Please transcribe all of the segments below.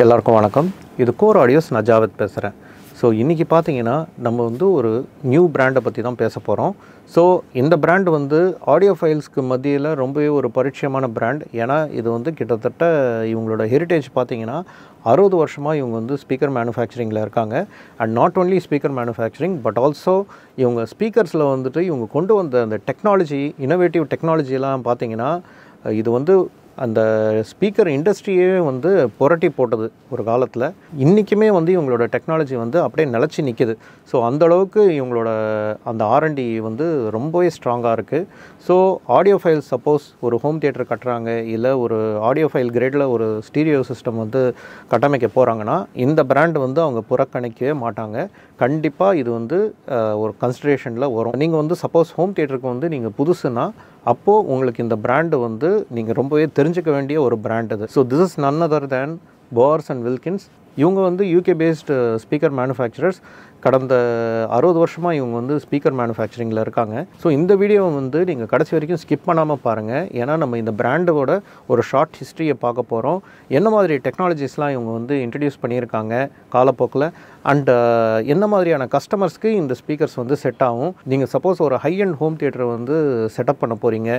எல்லாருக்கும் வணக்கம். இது கோர் ஆடியோஸ். நான் ஜாவத் பேசுகிறேன். ஸோ இன்றைக்கி பார்த்தீங்கன்னா நம்ம வந்து ஒரு நியூ பிராண்டை பற்றி தான் பேச போகிறோம். ஸோ இந்த பிராண்ட் வந்து ஆடியோ ஃபைல்ஸ்க்கு மத்தியில் ரொம்பவே ஒரு பரிச்சயமான பிராண்ட். ஏன்னா இது வந்து கிட்டத்தட்ட இவங்களோட ஹெரிட்டேஜ் பார்த்தீங்கன்னா 60 வருஷமாக இவங்க வந்து ஸ்பீக்கர் மேனுஃபேக்சரிங்கில் இருக்காங்க. And not only speaker manufacturing but also இவங்க ஸ்பீக்கர்ஸில் வந்துட்டு இவங்க கொண்டு வந்த அந்த டெக்னாலஜி, இன்னோவேட்டிவ் டெக்னாலஜிலாம் பார்த்தீங்கன்னா இது வந்து அந்த ஸ்பீக்கர் இண்டஸ்ட்ரியே வந்து புரட்டி போட்டது ஒரு காலத்தில். இன்றைக்குமே வந்து இவங்களோட டெக்னாலஜி வந்து அப்படியே நிலச்சி நிற்கிது. ஸோ அந்தளவுக்கு இவங்களோட அந்த R&D வந்து ரொம்பவே ஸ்ட்ராங்காக இருக்குது. ஸோ ஆடியோ ஃபைல் சப்போஸ் ஒரு ஹோம் தியேட்டர் கட்டுறாங்க, இல்லை ஒரு ஆடியோ ஃபைல் கிரேடில் ஒரு ஸ்டீரியோ சிஸ்டம் வந்து கட்டமைக்க போகிறாங்கன்னா இந்த பிராண்ட் வந்து அவங்க புறக்கணிக்கவே மாட்டாங்க. கண்டிப்பாக இது வந்து ஒரு கன்சிடரேஷனில் வரும். நீங்கள் வந்து சப்போஸ் ஹோம் தியேட்டருக்கு வந்து நீங்கள் புதுசுன்னா அப்போது உங்களுக்கு இந்த பிராண்டு வந்து நீங்கள் ரொம்பவே தெரிஞ்சுக்க வேண்டிய ஒரு பிராண்ட் இது. So this is none other than Bowers and Wilkins. இவங்க வந்து UK பேஸ்டு ஸ்பீக்கர் மேனுஃபேக்சரர்ஸ். கடந்த 60 வருஷமாக இவங்க வந்து ஸ்பீக்கர் மேனுஃபேக்சரிங்கில் இருக்காங்க. ஸோ இந்த வீடியோவை வந்து நீங்கள் கடைசி வரைக்கும் ஸ்கிப் பண்ணாமல் பாருங்கள். ஏன்னா நம்ம இந்த பிராண்டோட ஒரு ஷார்ட் ஹிஸ்ட்ரியை பார்க்க போகிறோம். என்ன மாதிரி டெக்னாலஜிஸ்லாம் இவங்க வந்து இன்ட்ரடியூஸ் பண்ணியிருக்காங்க காலப்போக்கில், அண்ட் என்ன மாதிரியான கஸ்டமர்ஸ்க்கு இந்த ஸ்பீக்கர்ஸ் வந்து செட் ஆகும். நீங்கள் சப்போஸ் ஒரு ஹை அண்ட் ஹோம் தியேட்டரை வந்து செட்டப் பண்ண போகிறீங்க,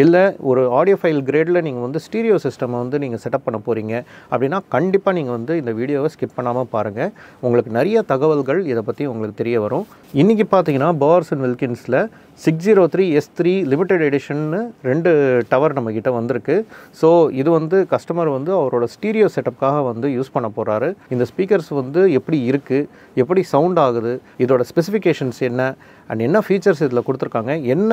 இல்லை ஒரு ஆடியோ ஃபைல் கிரேடில் நீங்கள் வந்து ஸ்டீரியோ சிஸ்டமை வந்து நீங்கள் செட்டப் பண்ண போகிறீங்க அப்படின்னா கண்டிப்பாக நீங்கள் வந்து இந்த வீடியோவை ஸ்கிப் பண்ணாமல் பாருங்கள். உங்களுக்கு நிறைய தகவல்கள் இதை பற்றி உங்களுக்கு தெரிய வரும். இன்றைக்கி பார்த்தீங்கன்னா போர்ஸ் அண்ட் வில்கின்ஸில் 603 S3 லிமிடெட் எடிஷன்னு 2 டவர் நம்மக்கிட்ட வந்திருக்கு. ஸோ இது வந்து கஸ்டமர் வந்து அவரோட ஸ்டீரியோ செட்டப்காக வந்து யூஸ் பண்ண போகிறாரு. இந்த ஸ்பீக்கர்ஸ் வந்து எப்படி இருக்குது, எப்படி சவுண்ட் ஆகுது, இதோட ஸ்பெசிஃபிகேஷன்ஸ் என்ன, அண்ட் என்ன ஃபீச்சர்ஸ் இதில் கொடுத்துருக்காங்க, என்ன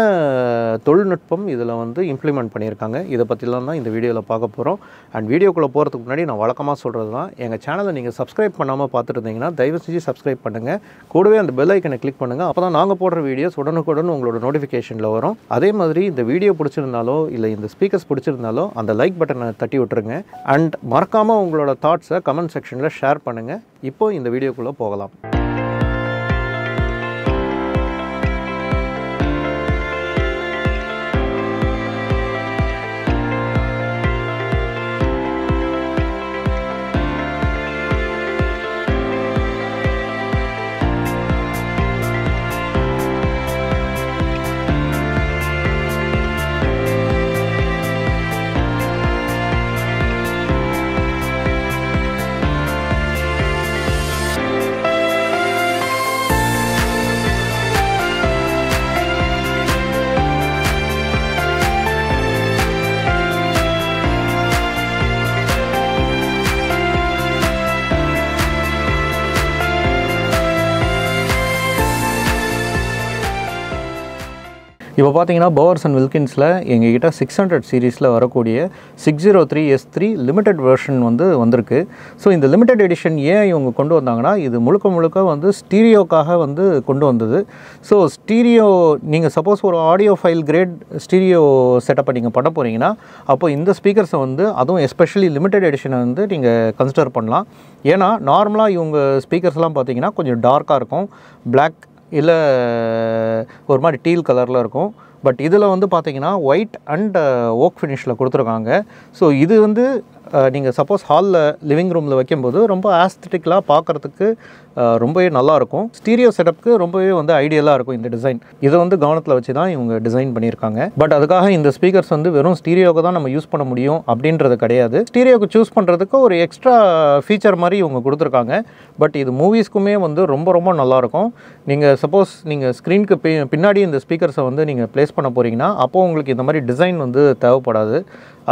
தொழில்நுட்பம் இதில் வந்து இம்ப்ளிமெண்ட் பண்ணியிருக்காங்க, இதை பற்றிலாம் தான் இந்த வீடியோவில் பார்க்க போகிறோம். அண்ட் வீடியோக்குள்ளே போகிறதுக்கு முன்னாடி நான் வழக்கமாக சொல்கிறது தான், எங்கள் சேனலை நீங்கள் சப்ஸ்கிரைப் பண்ணாமல் பார்த்துட்டு இருந்தீங்கன்னா தயவு செஞ்சு சப்ஸ்கிரைப் பண்ணுங்கள். கூடவே அந்த பெல் ஐக்கனை கிளிக் பண்ணுங்கள். அப்போ தான் நாங்கள் போடுற வீடியோஸ் உடனுக்குடன் உங்களோட நோட்டிஃபிகேஷனில் வரும். அதே மாதிரி இந்த வீடியோ பிடிச்சிருந்தாலோ இல்லை இந்த ஸ்பீக்கர்ஸ் பிடிச்சிருந்தாலோ அந்த லைக் பட்டனை தட்டி விட்டுருங்க. அண்ட் மறக்காமல் உங்களோட தாட்ஸை கமெண்ட் செக்ஷனில் ஷேர் பண்ணுங்கள். இப்போ இந்த வீடியோக்குள்ளே போகலாம். இப்போ பார்த்தீங்கன்னா போர்ஸ் அண்ட் வில்கின்ஸில் எங்ககிட்ட 600 சீரீஸில் வரக்கூடிய 603 S3 லிமிடெட் வெர்ஷன் வந்து வந்திருக்கு. ஸோ இந்த லிமிடெட் எடிஷன் ஏன் இவங்க கொண்டு வந்தாங்கன்னா இது முழுக்க வந்து ஸ்டீரியோக்காக வந்து கொண்டு வந்தது. ஸோ ஸ்டீரியோ நீங்கள் சப்போஸ் ஒரு ஆடியோ ஃபைல் கிரேட் ஸ்டீரியோ செட்டப்பை நீங்கள் பண்ண போகிறீங்கன்னா அப்போ இந்த ஸ்பீக்கர்ஸை வந்து அதுவும் எஸ்பெஷலி லிமிடெட் எடிஷனை வந்து நீங்கள் கன்சிடர் பண்ணலாம். ஏன்னா நார்மலாக இவங்க ஸ்பீக்கர்ஸ்லாம் பார்த்தீங்கன்னா கொஞ்சம் டார்க்காக இருக்கும், பிளாக் இல்லை ஒரு மாதிரி டீல் கலரில் இருக்கும். பட் இதில் வந்து பார்த்தீங்கன்னா ஒயிட் அண்ட் ஓக் ஃபினிஷில் கொடுத்துருக்காங்க. ஸோ இது வந்து நீங்கள் சப்போஸ் ஹாலில் லிவிங் ரூமில் வைக்கும்போது ரொம்ப ஆஸ்தட்டிக்கலாக பார்க்குறதுக்கு ரொம்பவே நல்லாயிருக்கும். ஸ்டீரியோ செட்டப்புக்கு ரொம்பவே வந்து ஐடியலாக இருக்கும் இந்த டிசைன். இதை வந்து கவனத்தில் வச்சு தான் இவங்க டிசைன் பண்ணியிருக்காங்க. பட் அதுக்காக இந்த ஸ்பீக்கர்ஸ் வந்து வெறும் ஸ்டீரியோவுக்கு தான் நம்ம யூஸ் பண்ண முடியும் அப்படின்றது கிடையாது. ஸ்டீரியோவுக்கு சூஸ் பண்ணுறதுக்கு ஒரு எக்ஸ்ட்ரா ஃபீச்சர் மாதிரி இவங்க கொடுத்துருக்காங்க. பட் இது மூவிஸ்க்குமே வந்து ரொம்ப நல்லாயிருக்கும். நீங்கள் சப்போஸ் நீங்கள் ஸ்க்ரீனுக்கு பின்னாடி இந்த ஸ்பீக்கர்ஸை வந்து நீங்கள் ப்ளேஸ் பண்ண போகிறீங்கன்னா அப்போது உங்களுக்கு இந்த மாதிரி டிசைன் வந்து தேவைப்படாது.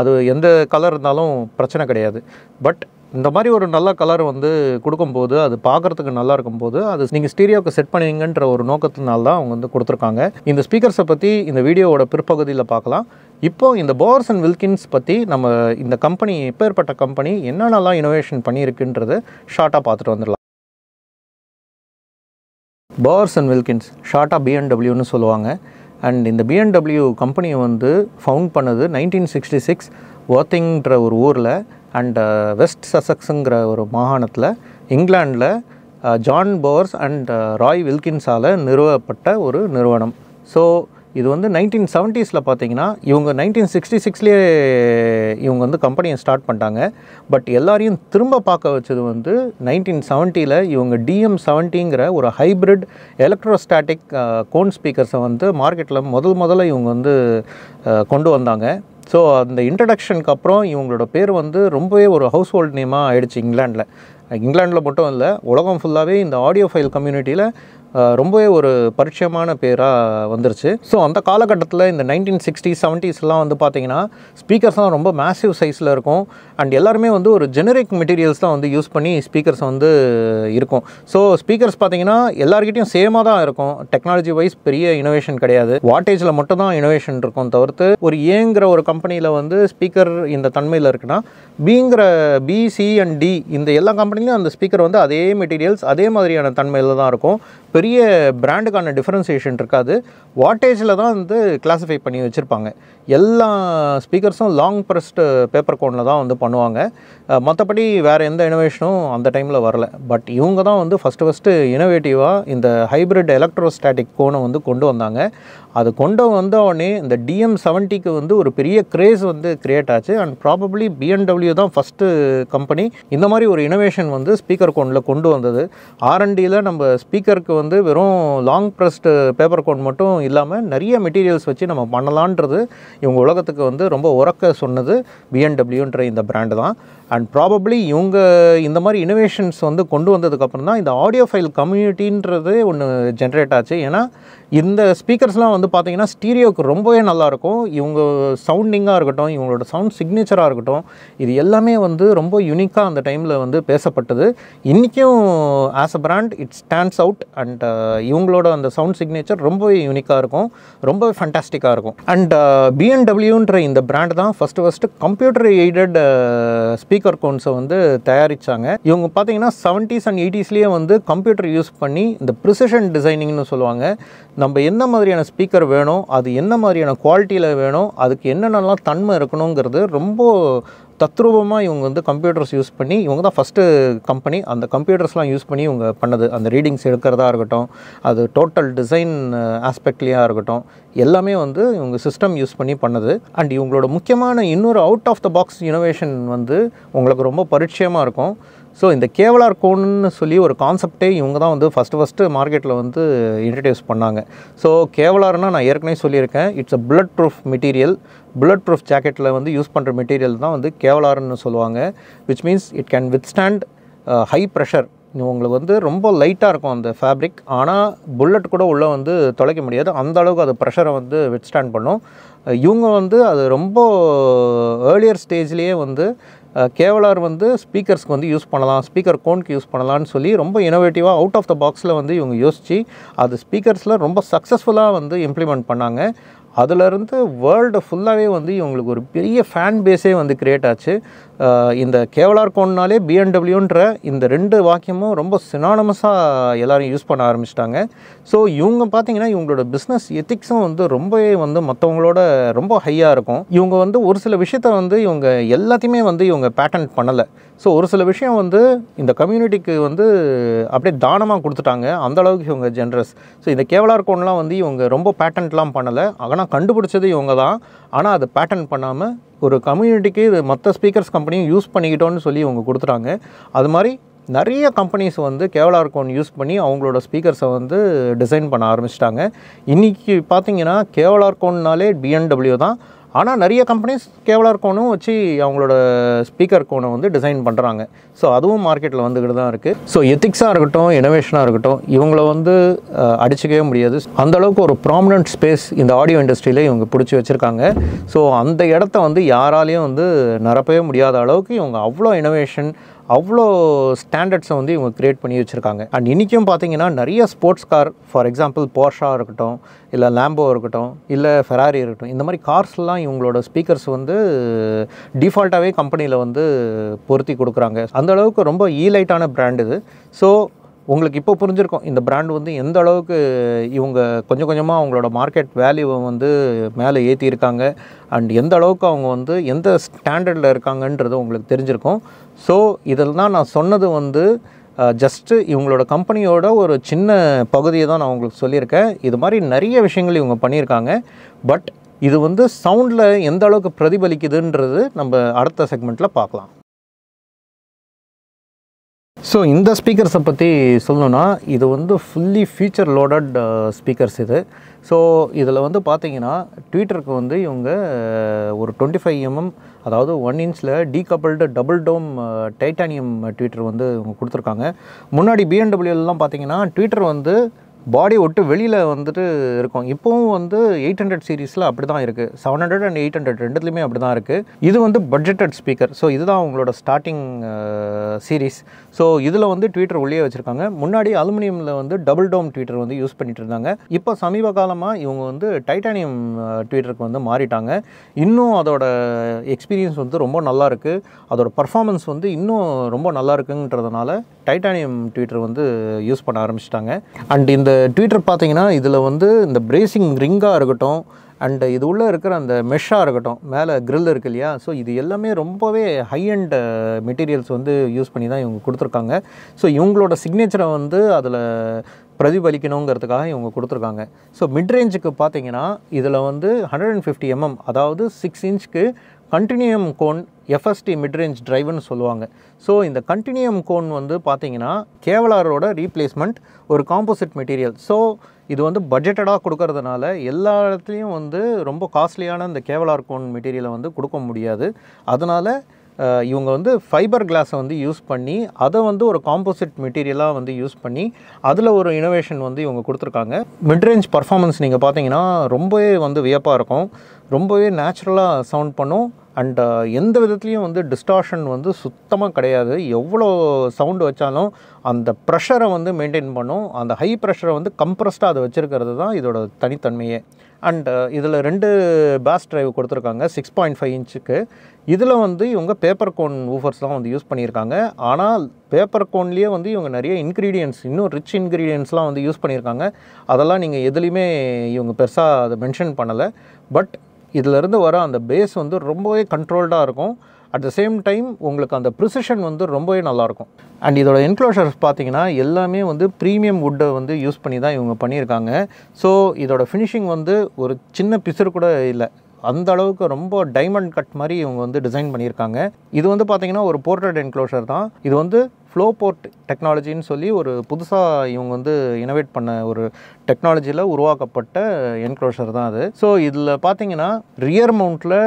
அது எந்த கலர் இருந்தாலும் பிரச்சனை கிடையாது. பட் இந்த மாதிரி ஒரு நல்ல கலர் வந்து கொடுக்கும்போது அது பார்க்குறதுக்கு நல்லா இருக்கும்போது அது நீங்கள் ஸ்டீரியோவுக்கு செட் பண்ணுவீங்கன்ற ஒரு நோக்கத்தினால தான் அவங்க வந்து கொடுத்துருக்காங்க. இந்த ஸ்பீக்கர்ஸை பற்றி இந்த வீடியோவோட பிற்பகுதியில் பார்க்கலாம். இப்போது இந்த போர்ஸ் அண்ட் வில்கின்ஸ் பற்றி நம்ம இந்த கம்பெனி எப்பேற்பட்ட கம்பெனி என்னென்னலாம் இனோவேஷன் பண்ணியிருக்குன்றது ஷார்ட்டாக பார்த்துட்டு வந்துடலாம். போர்ஸ் அண்ட் வில்கின்ஸ் ஷார்ட்டாக B&Wன்னு சொல்லுவாங்க. அண்ட் இந்த B&W கம்பெனியை வந்து ஃபவுண்ட் பண்ணது 1966 வொர்த்திங்கிற ஒரு ஊரில் அண்ட் வெஸ்ட் சசக்ஸுங்கிற ஒரு மாகாணத்தில் இங்கிலாண்டில் ஜான் போர்ஸ் அண்ட் ராய் வில்கின்ஸால் நிறுவப்பட்ட ஒரு நிறுவனம். ஸோ இது வந்து 1970s பார்த்தீங்கன்னா இவங்க 1966லேயே இவங்க வந்து கம்பெனியை ஸ்டார்ட் பண்ணிட்டாங்க. பட் எல்லாரையும் திரும்ப பார்க்க வச்சது வந்து 1970ல் இவங்க DM70ங்கிற ஒரு ஹைப்ரிட் எலக்ட்ரோஸ்டாட்டிக் கோன் ஸ்பீக்கர்ஸை வந்து மார்க்கெட்டில் முதல்ல இவங்க வந்து கொண்டு வந்தாங்க. ஸோ அந்த இன்ட்ரடக்ஷனுக்கு அப்புறம் இவங்களோட பேர் வந்து ரொம்பவே ஒரு ஹவுஸ் ஹோல்ட் நேமாக ஆகிடுச்சு இங்கிலாண்டில் மட்டும் இல்லை, உலகம் ஃபுல்லாகவே இந்த ஆடியோ ஃபைல் கம்யூனிட்டியில் ரொம்பவே ஒரு பரிச்சயமான பேராக வந்துருச்சு. ஸோ அந்த காலகட்டத்தில் இந்த 1960s 70sலாம் வந்து பார்த்திங்கன்னா ஸ்பீக்கர்ஸ்லாம் ரொம்ப மேசிவ் சைஸில் இருக்கும். அண்ட் எல்லாருமே வந்து ஒரு ஜெனரிக் மெட்டீரியல்ஸ் தான் வந்து யூஸ் பண்ணி ஸ்பீக்கர்ஸ் வந்து இருக்கும். ஸோ ஸ்பீக்கர்ஸ் பார்த்திங்கன்னா எல்லாருக்கிட்டையும் சேமாக தான் இருக்கும். டெக்னாலஜி வைஸ் பெரிய இனோவேஷன் கிடையாது, வாட்டேஜில் மட்டும் தான் இனோவேஷன் இருக்கும். தவிர்த்து ஒரு ஏங்கிற ஒரு கம்பெனியில் வந்து ஸ்பீக்கர் இந்த தன்மையில் இருக்குன்னா பிங்கிற B, C and D இந்த எல்லா கம்பெனிலையும் அந்த ஸ்பீக்கர் வந்து அதே மெட்டீரியல்ஸ் அதே மாதிரியான தன்மையில் தான் இருக்கும். பெரிய பிராண்டுக்கான டிஃபரன்சியேஷன் இருக்காது. வாட்டேஜில் தான் வந்து கிளாஸிஃபை பண்ணி வச்சுருப்பாங்க. எல்லா ஸ்பீக்கர்ஸும் லாங் ப்ரெஸ்டு பேப்பர் கோனில் தான் வந்து பண்ணுவாங்க. மற்றபடி வேறு எந்த இனோவேஷனும் அந்த டைமில் வரல. பட் இவங்க தான் வந்து ஃபஸ்ட்டு இனோவேட்டிவாக இந்த ஹைப்ரிட் எலக்ட்ரோஸ்டாட்டிக் கோனை வந்து கொண்டு வந்தாங்க. அது கொண்டு வந்தோடனே இந்த DM70க்கு வந்து ஒரு பெரிய கிரேஸ் வந்து க்ரியேட் ஆச்சு. அண்ட் ப்ராபப்ளி BMW தான் ஃபஸ்ட்டு கம்பெனி இந்த மாதிரி ஒரு இனோவேஷன் வந்து ஸ்பீக்கர் கோனில் கொண்டு வந்தது. R&Dயில் நம்ம ஸ்பீக்கருக்கு வந்து வெறும் லாங் ப்ரெஸ்டு பேப்பர் கோன் மட்டும் இல்லாமல் நிறைய மெட்டீரியல்ஸ் வச்சு நம்ம பண்ணலான்றது இவங்க உலகத்துக்கு வந்து ரொம்ப உறக்க சொன்னது BMWன்ற இந்த பிராண்டு தான். அண்ட் ப்ராபப்ளி இவங்க இந்த மாதிரி இனோவேஷன்ஸ் வந்து கொண்டு வந்ததுக்கப்புறம் தான் இந்த ஆடியோ ஃபைல் கம்யூனிட்டின்றது ஒன்று ஜென்ரேட் ஆச்சு. ஏன்னா இந்த ஸ்பீக்கர்ஸ்லாம் வந்து பார்த்திங்கன்னா ஸ்டீரியோக்கு ரொம்பவே நல்லாயிருக்கும். இவங்க சவுண்டிங்காக இருக்கட்டும், இவங்களோட சவுண்ட் சிக்னேச்சராக இருக்கட்டும், இது எல்லாமே வந்து ரொம்ப யூனிக்காக அந்த டைமில் வந்து பேசப்பட்டது. இன்றைக்கும் as a brand it stands out. And இவங்களோட அந்த சவுண்ட் சிக்னேச்சர் ரொம்பவே யூனிக்காக இருக்கும், ரொம்பவே ஃபண்டாஸ்டிக்காக இருக்கும். அண்ட் BMWன்ற இந்த பிராண்ட் தான் ஃபஸ்ட்டு கம்ப்யூட்டர் எய்டட் ஸ்பீக்கர் கோன்ஸை வந்து தயாரித்தாங்க. இவங்க பார்த்தீங்கன்னா 70s and 80sலேயே வந்து கம்ப்யூட்டர் யூஸ் பண்ணி இந்த ப்ரிசிஷன் டிசைனிங்னு சொல்லுவாங்க. நம்ம என்ன மாதிரியான ஸ்பீக்கர் வேணும், அது என்ன மாதிரியான குவாலிட்டியில் வேணும், அதுக்கு என்னென்னலாம் தன்மை இருக்கணுங்கிறது ரொம்ப தத்ரூபமாக இவங்க வந்து கம்ப்யூட்டர்ஸ் யூஸ் பண்ணி இவங்க தான் ஃபஸ்ட்டு கம்பெனி அந்த கம்ப்யூட்டர்ஸ்லாம் யூஸ் பண்ணி இவங்க பண்ணது. அந்த ரீடிங்ஸ் எடுக்கிறதா இருக்கட்டும், அது டோட்டல் டிசைன் ஆஸ்பெக்ட்லேயாக இருக்கட்டும், எல்லாமே வந்து இவங்க சிஸ்டம் யூஸ் பண்ணி பண்ணது. அண்ட் இவங்களோட முக்கியமான இன்னொரு out of the box innovation வந்து உங்களுக்கு ரொம்ப பரிச்சயமாக இருக்கும். ஸோ இந்த கேவலார் கோன்னு சொல்லி ஒரு கான்செப்டே இவங்க தான் வந்து ஃபஸ்ட்டு மார்க்கெட்டில் வந்து இன்ட்ரடியூஸ் பண்ணாங்க. ஸோ கேவலார்னால் நான் ஏற்கனவே சொல்லியிருக்கேன், it's a bullet proof material. Bullet proof ஜாக்கெட்டில் வந்து யூஸ் பண்ணுற மெட்டீரியல் தான் வந்து கேவலார்னு சொல்லுவாங்க. Which means it can withstand high pressure. உங்களுக்கு வந்து ரொம்ப லைட்டாக இருக்கும் அந்த ஃபேப்ரிக், ஆனால் புல்லட் கூட உள்ளே வந்து தொலைக்க முடியாது, அந்த அளவுக்கு அது ப்ரெஷரை வந்து வித்ஸ்டாண்ட் பண்ணும். இவங்க வந்து அது ரொம்ப ஏர்லியர் ஸ்டேஜ்லேயே வந்து கேவலார் வந்து ஸ்பீக்கர்ஸ்க்கு வந்து யூஸ் பண்ணலாம், ஸ்பீக்கர் கோனுக்கு யூஸ் பண்ணலான்னு சொல்லி ரொம்ப இனோவேட்டிவாக அவுட் ஆஃப் த பாக்ஸில் வந்து இவங்க யோசித்து அது ஸ்பீக்கர்ஸில் ரொம்ப சக்ஸஸ்ஃபுல்லாக வந்து இம்ப்ளிமெண்ட் பண்ணாங்க. அதிலிருந்து வேர்ல்டு ஃபுல்லாகவே வந்து இவங்களுக்கு ஒரு பெரிய ஃபேன் பேஸே வந்து க்ரியேட் ஆச்சு. இந்த கேவலார் கோன்னாலே BMWன்ற இந்த 2 வாக்கியமும் ரொம்ப சினானமஸாக எல்லோரும் யூஸ் பண்ண ஆரம்பிச்சிட்டாங்க. ஸோ இவங்க பார்த்திங்கன்னா இவங்களோட பிஸ்னஸ் எத்திக்ஸும் வந்து ரொம்பவே வந்து மற்றவங்களோட ரொம்ப ஹையாக இருக்கும். இவங்க வந்து ஒரு சில விஷயத்த வந்து இவங்க எல்லாத்தையுமே வந்து இவங்க பேட்டன்ட் பண்ணலை. ஸோ ஒரு சில விஷயம் வந்து இந்த கம்யூனிட்டிக்கு வந்து அப்படியே தானமாக கொடுத்துட்டாங்க, அந்தளவுக்கு இவங்க ஜென்ரஸ். ஸோ இந்த கேவலார் கோன்லாம் வந்து இவங்க ரொம்ப பேட்டன்ட்லாம் பண்ணலை, ஆனால் கண்டுபிடிச்சது இவங்க தான். ஆனால் அது பேட்டன்ட் பண்ணாமல் ஒரு கம்யூனிட்டிக்கு இது மற்ற ஸ்பீக்கர்ஸ் கம்பெனியும் யூஸ் பண்ணிக்கிட்டோன்னு சொல்லி இவங்க கொடுத்துட்டாங்க. அது மாதிரி நிறைய கம்பெனிஸ் வந்து கேவலார் கோன் யூஸ் பண்ணி அவங்களோட ஸ்பீக்கர்ஸை வந்து டிசைன் பண்ண ஆரம்பிச்சிட்டாங்க. இன்றைக்கி பார்த்திங்கன்னா கேவலார் கோன்னாலே BMW தான். ஆனால் நிறைய கம்பெனிஸ் கேவலார் கோனும் வச்சு அவங்களோட ஸ்பீக்கர் கோனை வந்து டிசைன் பண்ணுறாங்க. ஸோ அதுவும் மார்க்கெட்டில் வந்துக்கிட்டு தான் இருக்குது. ஸோ எத்திக்ஸாக இருக்கட்டும், இனோவேஷனாக இருக்கட்டும், இவங்கள வந்து அடிச்சிக்கவே முடியாது. அந்தளவுக்கு ஒரு ப்ராமினன்ட் ஸ்பேஸ் இந்த ஆடியோ இண்டஸ்ட்ரியில் இவங்க பிடிச்சி வச்சுருக்காங்க. ஸோ அந்த இடத்த வந்து யாராலையும் வந்து நிரப்பவே முடியாத அளவுக்கு இவங்க அவ்வளோ இனோவேஷன், அவ்வளோ ஸ்டாண்டர்ட்ஸை வந்து இவங்க க்ரியேட் பண்ணி வச்சுருக்காங்க. அண்ட் இன்றைக்கும் பார்த்திங்கன்னா நிறைய sports car, for example Porsche இருக்கட்டும், இல்லை லேம்போ இருக்கட்டும், இல்லை ஃபெராரி இருக்கட்டும், இந்த மாதிரி கார்ஸ்லாம் இவங்களோட ஸ்பீக்கர்ஸ் வந்து டிஃபால்ட்டாகவே கம்பெனியில் வந்து பொருத்தி கொடுக்குறாங்க. அந்த அளவுக்கு ரொம்ப ஈலைட்டான பிராண்ட் இது. ஸோ உங்களுக்கு இப்போ புரிஞ்சிருக்கும் இந்த பிராண்ட் வந்து எந்த அளவுக்கு இவங்க கொஞ்சம் கொஞ்சமாக அவங்களோட மார்க்கெட் வேல்யூவை வந்து மேலே ஏற்றியிருக்காங்க. அண்ட் எந்த அளவுக்கு அவங்க வந்து எந்த ஸ்டாண்டர்டில் இருக்காங்கன்றது உங்களுக்கு தெரிஞ்சிருக்கும். ஸோ இதெல்லாம் நான் சொன்னது வந்து ஜஸ்ட்டு இவங்களோட கம்பெனியோட ஒரு சின்ன பகுதியை தான் நான் உங்களுக்கு சொல்லியிருக்கேன். இது மாதிரி நிறைய விஷயங்கள் இவங்க பண்ணியிருக்காங்க. பட் இது வந்து சவுண்டில் எந்த அளவுக்கு பிரதிபலிக்குதுன்றது நம்ம அடுத்த செக்மெண்ட்டில் பார்க்கலாம். ஸோ இந்த ஸ்பீக்கர்ஸை பற்றி சொல்லணுன்னா, இது வந்து ஃபுல்லி ஃபீச்சர் லோடட் ஸ்பீக்கர்ஸ் இது. ஸோ இதில் வந்து பார்த்தீங்கன்னா ட்வீட்டருக்கு வந்து இவங்க ஒரு 25 mm அதாவது 1 inch டீகப்பிள்டு டபுள் டோம் டைட்டானியம் ட்வீட்டர் வந்து இவங்க கொடுத்துருக்காங்க. முன்னாடி பிஎம்டபிள்யூலாம் பார்த்தீங்கன்னா ட்வீட்டர் வந்து பாடி விட்டு வெளியில் வந்துட்டு இருக்கும். இப்போவும் வந்து 800 சீரீஸில் அப்படி தான் இருக்குது. 700 and 800 ரெண்டுத்துலேயுமே அப்படி தான் இருக்குது. இது வந்து பட்ஜெட்டட் ஸ்பீக்கர். ஸோ இதுதான் அவங்களோட ஸ்டார்டிங் சீரீஸ். ஸோ இதில் வந்து ட்வீட்டர் உள்ளே வச்சுருக்காங்க. முன்னாடி அலுமினியமில் வந்து டபுள் டோம் ட்வீட்டர் வந்து யூஸ் பண்ணிகிட்டு இருந்தாங்க. இப்போ சமீப காலமாக இவங்க வந்து டைட்டானியம் ட்வீட்டருக்கு வந்து மாறிட்டாங்க. இன்னும் அதோட எக்ஸ்பீரியன்ஸ் வந்து ரொம்ப நல்லா இருக்குது. அதோட பர்ஃபார்மன்ஸ் வந்து இன்னும் ரொம்ப நல்லா இருக்குன்றதுனால டைட்டானியம் ட்வீட்டர் வந்து யூஸ் பண்ண ஆரம்பிச்சிட்டாங்க. அண்ட் இந்த ட்வீட்டர் பார்த்தீங்கன்னா இதில் வந்து இந்த பிரேசிங் ரிங்காக இருக்கட்டும் அண்ட் இது உள்ளே இருக்கிற அந்த மெஷ்ஷாக இருக்கட்டும், மேலே கிரில் இருக்கு இல்லையா, ஸோ இது எல்லாமே ரொம்பவே ஹை அண்ட் மெட்டீரியல்ஸ் வந்து யூஸ் பண்ணி தான் இவங்க கொடுத்துருக்காங்க. ஸோ இவங்களோட சிக்னேச்சரை வந்து அதில் பிரதிபலிக்கணுங்கிறதுக்காக இவங்க கொடுத்துருக்காங்க. ஸோ மிட்ரேஞ்சுக்கு பார்த்தீங்கன்னா இதில் வந்து 150 mm அதாவது 6 inchக்கு கண்டினியூம் கோன் எஃப்எஸ்டி மிட்ரேஞ்ச் ட்ரைவ்னு சொல்லுவாங்க. ஸோ இந்த கண்டினியூம் கோன் வந்து பார்த்தீங்கன்னா கேவலாரோட ரீப்ளேஸ்மெண்ட், ஒரு காம்போசிட் மெட்டீரியல். ஸோ இது வந்து பட்ஜெட்டடாக கொடுக்கறதுனால எல்லா இடத்துலையும் வந்து ரொம்ப காஸ்ட்லியான இந்த கேவலார் கோன் மெட்டீரியலை வந்து கொடுக்க முடியாது. அதனால் இவங்க வந்து ஃபைபர் கிளாஸை வந்து யூஸ் பண்ணி அதை வந்து ஒரு காம்போசிட் மெட்டீரியலாக வந்து யூஸ் பண்ணி அதில் ஒரு இனோவேஷன் வந்து இவங்க கொடுத்துருக்காங்க. மிட்ரேஞ்ச் பர்ஃபார்மன்ஸ் நீங்கள் பார்த்தீங்கன்னா ரொம்பவே வந்து வியப்பாக இருக்கும். ரொம்பவே நேச்சுரலாக சவுண்ட் பண்ணும். அண்ட் எந்த விதத்துலேயும் வந்து டிஸ்டார்ஷன் வந்து சுத்தமாக கிடையாது. எவ்வளோ சவுண்டு வச்சாலும் அந்த ப்ரெஷரை வந்து மெயின்டைன் பண்ணும். அந்த ஹை ப்ரெஷரை வந்து கம்ப்ரஸ்டாக அதை வச்சுருக்கிறது தான் இதோட தனித்தன்மையே. அண்ட் இதில் 2 பேஸ் ட்ரைவ் கொடுத்துருக்காங்க 6.5 inchக்கு. இதில் வந்து இவங்க பேப்பர் கோன் ஊஃபர்ஸ்லாம் வந்து யூஸ் பண்ணியிருக்காங்க. ஆனால் பேப்பர் கோன்லேயே வந்து இவங்க நிறைய இன்க்ரீடியன்ட்ஸ், இன்னும் ரிச் இன்க்ரீடியன்ட்ஸ்லாம் வந்து யூஸ் பண்ணியிருக்காங்க. அதெல்லாம் நீங்கள் எதுலேயுமே இவங்க பெருசாக அதை மென்ஷன் பண்ணலை. பட் இதிலேருந்து வர அந்த பேஸ் வந்து ரொம்பவே கண்ட்ரோல்டாக இருக்கும். அட் த சேம் டைம் உங்களுக்கு அந்த ப்ரிசிஷன் வந்து ரொம்பவே நல்லாயிருக்கும். அண்ட் இதோட என்க்ளோஷர்ஸ் பார்த்தீங்கன்னா எல்லாமே வந்து ப்ரீமியம் வுட்டை வந்து யூஸ் பண்ணி தான் இவங்க பண்ணியிருக்காங்க. ஸோ இதோட ஃபினிஷிங் வந்து ஒரு சின்ன பிசுறு கூட இல்லை. அந்த அளவுக்கு ரொம்ப டைமண்ட் கட் மாதிரி இவங்க வந்து டிசைன் பண்ணியிருக்காங்க. இது வந்து பார்த்திங்கன்னா ஒரு போர்ட்ரேட் என்க்ளோஷர் தான். இது வந்து ஃப்ளோ போர்ட் டெக்னாலஜின்னு சொல்லி ஒரு புதுசாக இவங்க வந்து இனோவேட் பண்ண ஒரு டெக்னாலஜியில் உருவாக்கப்பட்ட என்க்ளோஷர் தான் அது. ஸோ இதில் பார்த்தீங்கன்னா ரியர் மவுண்ட்டில்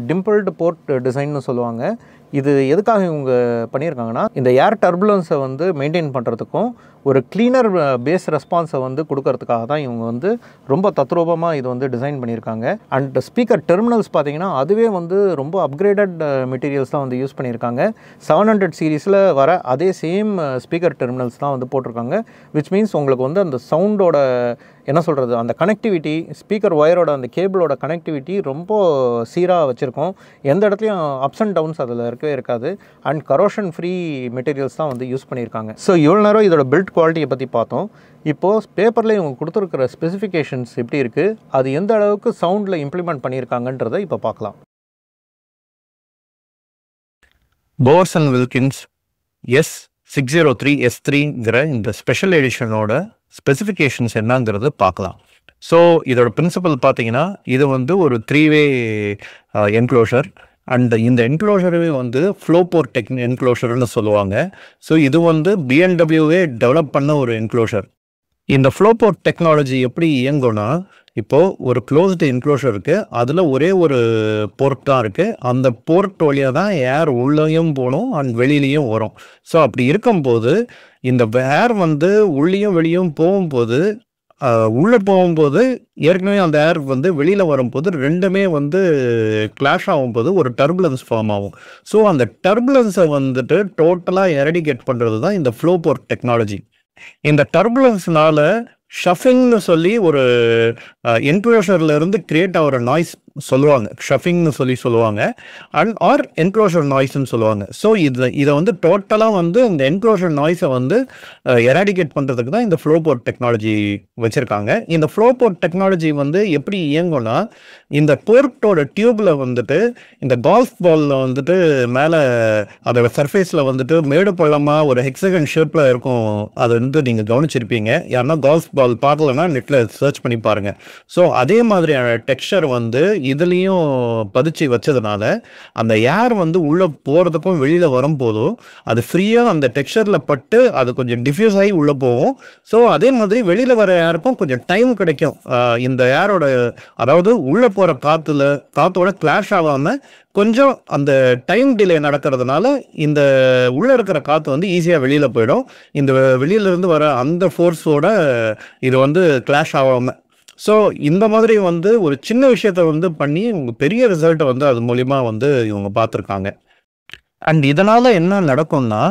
டிம்பிள்டு போர்ட் டிசைன்னு சொல்லுவாங்க. இது எதுக்காக இவங்க பண்ணியிருக்காங்கன்னா இந்த ஏர் டர்புலன்ஸை வந்து மெயின்டைன் பண்ணுறதுக்கும் ஒரு க்ளீனர் பேஸ் ரெஸ்பான்ஸை வந்து கொடுக்கறதுக்காக தான் இவங்க வந்து ரொம்ப தத்ரூபமாக இது வந்து டிசைன் பண்ணியிருக்காங்க. அண்ட் ஸ்பீக்கர் டெர்மினல்ஸ் பார்த்தீங்கன்னா அதுவே வந்து ரொம்ப அப்கிரேடட் மெட்டீரியல்ஸ் தான் வந்து யூஸ் பண்ணியிருக்காங்க. 700 சீரீஸில் வர அதே சேம் ஸ்பீக்கர் டெர்மினல்ஸ் தான் வந்து போட்டிருக்காங்க. விச் மீன்ஸ் உங்களுக்கு வந்து அந்த சவுண்டோட என்ன சொல்கிறது, அந்த கனெக்டிவிட்டி, ஸ்பீக்கர் ஒயரோட அந்த கேபிளோட கனெக்டிவிட்டி ரொம்ப சீராக வச்சுருக்கோம். எந்த இடத்துலையும் அப்ஸ் அண்ட் டவுன்ஸ் அதில் இருக்கவே இருக்காது. அண்ட் கரோஷன் ஃப்ரீ மெட்டீரியல்ஸ் தான் வந்து யூஸ் பண்ணியிருக்காங்க. ஸோ இவ்வளோ நேரம் இதோட பில்ட் குவாலிட்டியை பற்றி பார்த்தோம். இப்போது பேப்பரில் இவங்க கொடுத்துருக்கிற ஸ்பெசிஃபிகேஷன்ஸ் எப்படி இருக்குது, அது எந்த அளவுக்கு சவுண்டில் இம்ப்ளிமெண்ட் பண்ணியிருக்காங்கன்றதை இப்போ பார்க்கலாம். போர்ஸ் அண்ட் வில்கின்ஸ் S603S3ங்கிற இந்த ஸ்பெஷல் எடிஷனோட ஸ்பெசிஃபிகேஷன்ஸ் என்னங்கிறது பார்க்கலாம். ஸோ இதோட பிரின்சிபல் பார்த்தீங்கன்னா இது வந்து ஒரு 3-way என்க்ளோஷர். அண்ட் இந்த என்க்ளோஷரே வந்து ஃப்ளோ போர்ட் என்க்ளோஷர்னு சொல்லுவாங்க. ஸோ இது வந்து பிஎம்டபிள்யூவே டெவலப் பண்ண ஒரு என்க்ளோஷர். இந்த ஃப்ளோ போர்ட் டெக்னாலஜி எப்படி இயங்கும்னா, இப்போது ஒரு க்ளோஸ்டு என்க்ளோஷர் இருக்குது, அதில் ஒரே ஒரு போர்ட் தான் இருக்குது. அந்த போர்ட் வழியாக தான் ஏர் உள்ளேயும் போகணும் அண்ட் வெளியிலையும் வரும். ஸோ அப்படி இருக்கும்போது இந்த ஏர் வந்து உள்ளேயும் வெளியும் போகும்போது, உள்ளே போகும்போது ஏற்கனவே அந்த ஏர் வந்து வெளியில் வரும்போது ரெண்டுமே வந்து கிளாஷ் ஆகும்போது ஒரு டர்புலன்ஸ் ஃபார்ம் ஆகும். ஸோ அந்த டர்புலன்ஸை வந்துட்டு டோட்டலாக எரடிகேட் பண்ணுறது தான் இந்த ஃப்ளோ போர்ட் டெக்னாலஜி. இந்த டர்புலன்ஸ்னால ஷஃபிங்னு சொல்லி ஒரு என்க்ளோஷர்ல இருந்து கிரியேட் ஆகிற நாய்ஸ் சொல்லுவாங்க, ஷஃபிங்னு சொல்லி சொல்லுவாங்க, அண்ட் ஆர் என்க்ளோஷர் நாய்ஸ்ன்னு சொல்லுவாங்க. ஸோ இதை வந்து டோட்டலாக வந்து இந்த என்க்ளோஷர் நாய்ஸை வந்து எராடிகேட் பண்ணுறதுக்கு தான் இந்த ஃப்ளோ போர்ட் டெக்னாலஜி வச்சுருக்காங்க. இந்த ஃப்ளோ போர்ட் டெக்னாலஜி வந்து எப்படி இயங்கும்னா, இந்த போர்ட்டோட டியூப்பில் வந்துட்டு இந்த கால்ஃப் பாலில் வந்துட்டு மேலே அதோட சர்ஃபேஸில் வந்துட்டு மேடு பள்ளமாக ஒரு ஹெக்ஸகன் ஷேப்பில் இருக்கும். அது வந்து நீங்கள் கவனிச்சிருப்பீங்க. யாருன்னா கால்ஃப் பால் பார்க்கலன்னா நெட்டில் சர்ச் பண்ணி பாருங்கள். ஸோ அதே மாதிரியான டெக்ஸ்சர் வந்து இதுலேயும் பதிச்சு வச்சதுனால அந்த ஏர் வந்து உள்ளே போகிறதுக்கும் வெளியில் வரும்போதும் அது ஃப்ரீயாக அந்த டெக்ஸ்சரில் பட்டு அது கொஞ்சம் டிஃப்யூஸ் ஆகி உள்ளே போகும். ஸோ அதே மாதிரி வெளியில் வர ஏருக்கும் கொஞ்சம் டைம் கிடைக்கும். இந்த ஏரோட அதாவது உள்ளே போகிற காற்றோட கிளாஷ் ஆகாமல் கொஞ்சம் அந்த டைம் டிலே நடக்கிறதுனால இந்த உள்ளே இருக்கிற காற்று வந்து ஈஸியாக வெளியில் போயிடும். இந்த வெளியிலேருந்து வர அந்த ஃபோர்ஸோட இது வந்து கிளாஷ் ஆகாமல். ஸோ இந்த மாதிரி வந்து ஒரு சின்ன விஷயத்த வந்து பண்ணி பெரிய ரிசல்ட்டை வந்து அது மூலிமா வந்து இவங்க பார்த்துருக்காங்க. அண்ட் இதனால் என்ன நடக்கும்னா,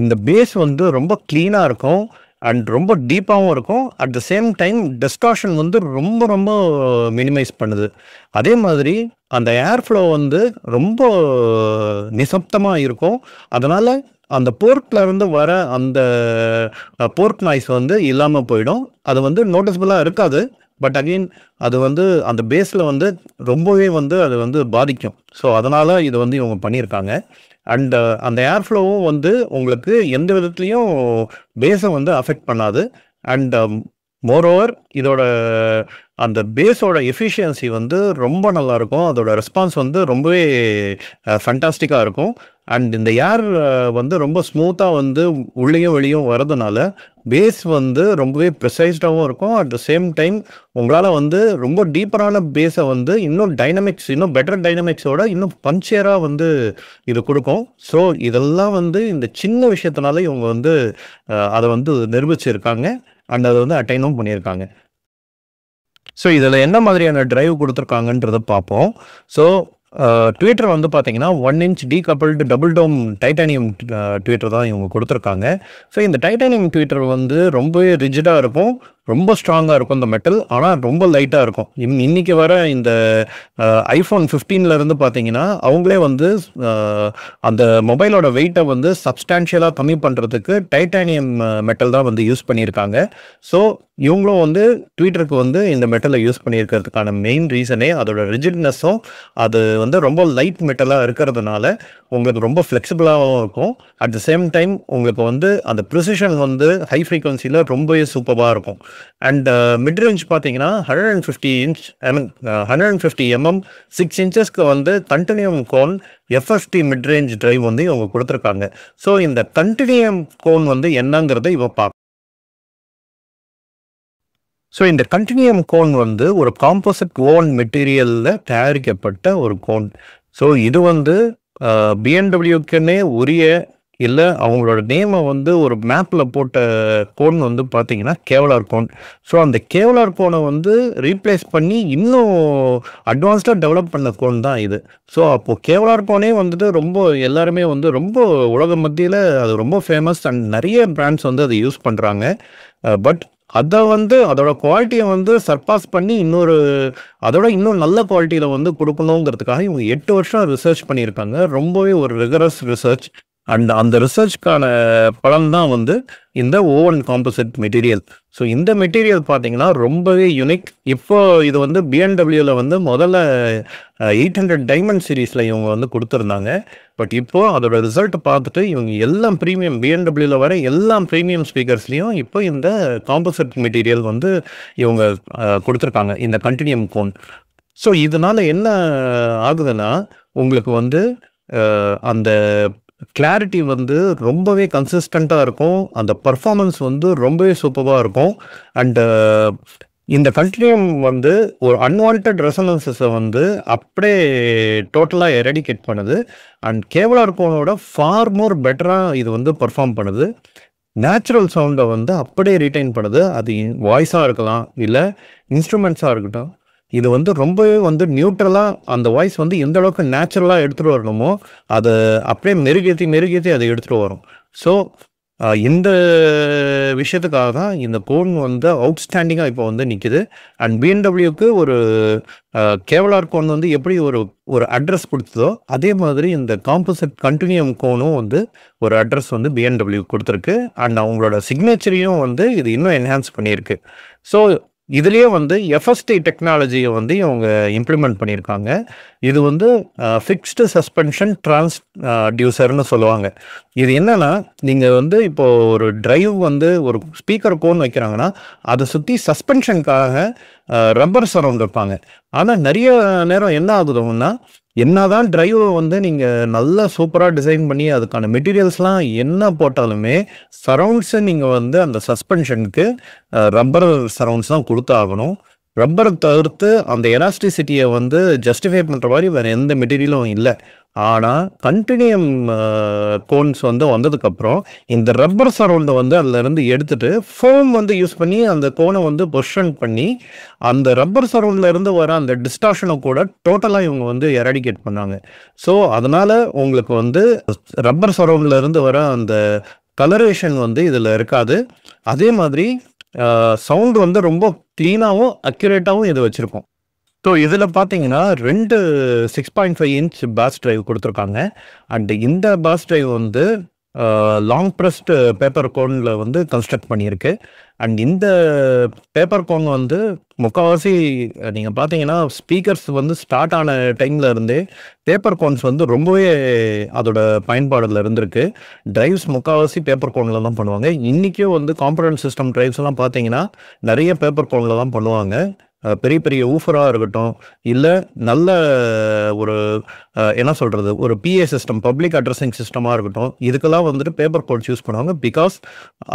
இந்த பேஸ் வந்து ரொம்ப க்ளீனாக இருக்கும் அண்ட் ரொம்ப டீப்பாகவும் இருக்கும். At the same time distortion வந்து ரொம்ப ரொம்ப மினிமைஸ் பண்ணுது. அதே மாதிரி அந்த ஏர் ஃப்ளோ வந்து ரொம்ப நிசப்தமாக இருக்கும். அதனால் அந்த போர்ட்லேருந்து வர அந்த போர்ட் நாய்ஸ் வந்து இல்லாமல் போயிடும். அது வந்து நோட்டிசபிளாக இருக்காது. பட் அகெயின் அது வந்து அந்த பேஸில் வந்து ரொம்பவே வந்து அது வந்து பாதிக்கும். ஸோ அதனால் இது வந்து இவங்க பண்ணியிருக்காங்க. அண்ட் அந்த ஏர் ஃப்ளோவும் வந்து உங்களுக்கு எந்த விதத்துலேயும் பேஸை வந்து அஃபெக்ட் பண்ணாது. அண்ட் மோரோவர் இதோட அந்த பேஸோட எஃபிஷியன்சி வந்து ரொம்ப நல்லாயிருக்கும். அதோட ரெஸ்பான்ஸ் வந்து ரொம்பவே ஃபண்டாஸ்டிக்காக இருக்கும். அண்ட் இந்த ஏர் வந்து ரொம்ப ஸ்மூத்தாக வந்து உள்ளேயும் வெளியும் வரதுனால பேஸ் வந்து ரொம்பவே ப்ரிசைஸ்டாகவும் இருக்கும். அட் த சேம் டைம் உங்களால் வந்து ரொம்ப டீப்பரான பேஸை வந்து இன்னும் டைனமிக்ஸ், இன்னும் பெட்டர் டைனமிக்ஸோட இன்னும் பஞ்சியராக வந்து இது கொடுக்கும். ஸோ இதெல்லாம் வந்து இந்த சின்ன விஷயத்தினால இவங்க வந்து அதை வந்து நிரூபிச்சிருக்காங்க அண்ட் அதை வந்து அட்டைனும் பண்ணியிருக்காங்க. ஸோ இதில் என்ன மாதிரியான டிரைவ் கொடுத்துருக்காங்கன்றதை பார்ப்போம். ஸோ ட்விட்டர் வந்து பார்த்தீங்கன்னா 1 inch டீகப்பிள்டு டபுள் டோம் டைட்டானியம் ட்விட்டர் தான் இவங்க கொடுத்துருக்காங்க. ஸோ இந்த டைட்டானியம் ட்விட்டர் வந்து ரொம்பவே ரிஜிடாக இருக்கும், ரொம்ப ஸ்ட்ராங்காக இருக்கும் இந்த மெட்டல், ஆனால் ரொம்ப லைட்டாக இருக்கும். இன்றைக்கி வர இந்த iPhone 15 பார்த்தீங்கன்னா அவங்களே வந்து அந்த மொபைலோட வெயிட்டை வந்து சப்ஸ்டான்ஷியலாக கம்மி பண்ணுறதுக்கு டைட்டானியம் மெட்டல் தான் வந்து யூஸ் பண்ணியிருக்காங்க. ஸோ இவங்களும் வந்து ட்விட்டருக்கு வந்து இந்த மெட்டலை யூஸ் பண்ணியிருக்கிறதுக்கான மெயின் ரீசனே அதோட ரிஜிட்னஸும் அது வந்து ரொம்ப லைட் மெட்டலாக இருக்கிறதுனால உங்களுக்கு ரொம்ப ஃப்ளெக்சிபிளாகவும் இருக்கும். அட் த சேம் டைம் உங்களுக்கு வந்து அந்த ப்ரிசிஷன் வந்து ஹை ஃப்ரீக்வன்சியில் ரொம்பவே சூப்பராக இருக்கும். அண்ட் மிட் ரேஞ்ச் பார்த்தீங்கன்னா 150 mm 6 inchesக்கு வந்து continuum cone FST mid range drive வந்து இவங்க கொடுத்துருக்காங்க. ஸோ இந்த கண்டினியூம் கோன் வந்து என்னங்கிறத இவங்க பார்க்கணும். ஸோ இந்த கண்டினியூம் கோன் வந்து ஒரு காம்போசிட் ஓன் மெட்டீரியலில் தயாரிக்கப்பட்ட ஒரு கோன். ஸோ இது வந்து பிஎன்டபிள்யூக்குன்னே உரிய இல்லை அவங்களோட நேமை வந்து ஒரு மேப்பில் போட்ட கோன் வந்து பார்த்தீங்கன்னா கேவலார் கோன். ஸோ அந்த கேவலார் கோனை வந்து ரீப்ளேஸ் பண்ணி இன்னும் அட்வான்ஸ்டாக டெவலப் பண்ண கோன் தான் இது. ஸோ அப்போது கேவலார் கோனே வந்துட்டு ரொம்ப எல்லாருமே வந்து ரொம்ப உலக மத்தியில் அது ரொம்ப ஃபேமஸ் அண்ட் நிறைய பிராண்ட்ஸ் வந்து அதை யூஸ் பண்ணுறாங்க. பட் அதை வந்து அதோட குவாலிட்டியை வந்து சர்பாஸ் பண்ணி அதோட இன்னும் நல்ல குவாலிட்டியில் வந்து கொடுக்கணுங்கிறதுக்காக இவங்க 8 வருஷம் ரிசர்ச் பண்ணியிருக்காங்க. ரொம்பவே ஒரு ரிகரஸ் ரிசர்ச். அண்ட் அந்த ரிசர்ச்க்கான பலன் தான் வந்து இந்த ஓவன் காம்போசிட் மெட்டீரியல். ஸோ இந்த மெட்டீரியல் பார்த்தீங்கன்னா ரொம்பவே யூனிக். இப்போ இது வந்து பிஎன்டபிள்யூவில் வந்து முதல்ல 800 டைமண்ட் சீரீஸில் இவங்க வந்து கொடுத்துருந்தாங்க. பட் இப்போது அதோட ரிசல்ட்டை பார்த்துட்டு இவங்க எல்லாம் ப்ரீமியம் பிஎன்டபிள்யூவில் வர எல்லா ப்ரீமியம் ஸ்பீக்கர்ஸ்லேயும் இப்போ இந்த காம்போசிட் மெட்டீரியல் வந்து இவங்க கொடுத்துருக்காங்க, இந்த கண்டினியூம் கோன். ஸோ இதனால் என்ன ஆகுதுன்னா உங்களுக்கு வந்து அந்த கிளாரிட்டி வந்து ரொம்பவே கன்சிஸ்டண்ட்டாக இருக்கும், அந்த பர்ஃபார்மன்ஸ் வந்து ரொம்பவே சூப்பராக இருக்கும். அண்டு இந்த கண்டினியூம் வந்து ஒரு அன்வான்ட் ரெசனன்ஸஸை வந்து அப்படியே டோட்டலாக எரடிகேட் பண்ணுது. அண்ட் கேவலார் கோனோட ஃபார் மோர் பெட்டராக இது வந்து பர்ஃபார்ம் பண்ணுது. நேச்சுரல் சவுண்டை வந்து அப்படியே ரீட்டைன் பண்ணுது. அது வாய்ஸாக இருக்கலாம் இல்லை இன்ஸ்ட்ருமெண்ட்ஸாக இருக்கட்டும். இது வந்து ரொம்பவே வந்து நியூட்ரலாக அந்த வாய்ஸ் வந்து எந்த அளவுக்கு நேச்சுரலாக எடுத்துகிட்டு வரணுமோ அதை அப்படியே மெருகேற்றி அதை எடுத்துகிட்டு வரும். ஸோ இந்த விஷயத்துக்காக தான் இந்த கோன் வந்து அவுட்ஸ்டாண்டிங்காக இப்போ வந்து நிற்குது. அண்ட் பிஎன்டபிள்யூக்கு ஒரு கேவலார் கோன் வந்து எப்படி ஒரு அட்ரஸ் கொடுத்ததோ அதே மாதிரி இந்த காம்போசிட் கண்டினியூம் கோனும் வந்து ஒரு அட்ரஸ் வந்து பிஎன்டபிள்யூ கொடுத்துருக்கு. அண்ட் அவங்களோட சிக்னேச்சரையும் வந்து இது இன்னும் என்ஹான்ஸ் பண்ணியிருக்கு. ஸோ இதுலேயே வந்து எஃப்எஸ்டி டெக்னாலஜியை வந்து இவங்க இம்ப்ளிமெண்ட் பண்ணியிருக்காங்க. இது வந்து ஃபிக்ஸ்டு சஸ்பென்ஷன் டியூசர்னு சொல்லுவாங்க. இது என்னன்னா, நீங்கள் வந்து இப்போது ஒரு டிரைவ் வந்து ஒரு ஸ்பீக்கர் கோன் வைக்கிறாங்கன்னா அதை சுற்றி சஸ்பென்ஷனுக்காக ரப்பர் சரவுண்ட் வைப்பாங்க. ஆனால் நிறைய நேரம் என்ன ஆகுதுன்னா, என்னதான் டிரைவை வந்து நீங்கள் நல்லா சூப்பராக டிசைன் பண்ணி அதுக்கான மெட்டீரியல்ஸ்லாம் என்ன போட்டாலுமே சரவுண்ட்ஸை நீங்கள் வந்து அந்த சஸ்பென்ஷனுக்கு ரப்பர் சரவுண்ட்ஸ் தான் கொடுத்தாகணும். ரப்பரை தவிர்த்து அந்த எலாஸ்டிசிட்டியை வந்து ஜஸ்டிஃபை பண்ணுற மாதிரி வேறு எந்த மெட்டீரியலும் இல்லை. ஆனால் கண்டினியூம் கோன்ஸ் வந்து வந்ததுக்கப்புறம் இந்த ரப்பர் சரவுண்டை வந்து அதிலேருந்து எடுத்துகிட்டு ஃபோம் வந்து யூஸ் பண்ணி அந்த கோனை வந்து பொசிஷன் பண்ணி அந்த ரப்பர் சரவுண்ட்லேருந்து வர அந்த டிஸ்டார்ஷனை கூட டோட்டலாக இவங்க வந்து எராடிகேட் பண்ணாங்க. ஸோ அதனால் உங்களுக்கு வந்து ரப்பர் சரவுண்ட்லேருந்து வர அந்த கலரேஷன் வந்து இதில் இருக்காது. அதே மாதிரி சவுண்டு வந்து ரொம்ப க்ளீனாகவும் அக்யூரேட்டாகவும் இது வச்சுருக்கோம். ஸோ இதில் பார்த்தீங்கன்னா 2 6.5 இன்ச் பாஸ் டிரைவ் கொடுத்துருக்காங்க. அண்ட் இந்த பாஸ் டிரைவ் வந்து லாங் ப்ரெஸ்டு பேப்பர் கோனில் வந்து கன்ஸ்ட்ரக்ட் பண்ணியிருக்கு. அண்ட் இந்த பேப்பர் கோன் வந்து முக்கால்வாசி நீங்கள் பார்த்தீங்கன்னா ஸ்பீக்கர்ஸ் வந்து ஸ்டார்ட் ஆன டைமில் இருந்தே பேப்பர் கோன்ஸ் வந்து ரொம்பவே அதோட பயன்பாடில் இருந்திருக்கு. டிரைவ்ஸ் முக்கால்வாசி பேப்பர் கோனில் தான் பண்ணுவாங்க. இன்றைக்கும் வந்து காம்பனன்ட் சிஸ்டம் டிரைவ்ஸ்லாம் பார்த்தீங்கன்னா நிறைய பேப்பர் கோனில் தான் பண்ணுவாங்க. பெரிய பெரிய ஊஃபராக இருக்கட்டும், இல்லை நல்ல ஒரு என்ன சொல்கிறது, ஒரு பிஏ சிஸ்டம், பப்ளிக் அட்ரஸிங் சிஸ்டமாக இருக்கட்டும், இதுக்கெல்லாம் வந்துட்டு பேப்பர் கோட்ஸ் யூஸ் பண்ணுவாங்க. பிகாஸ்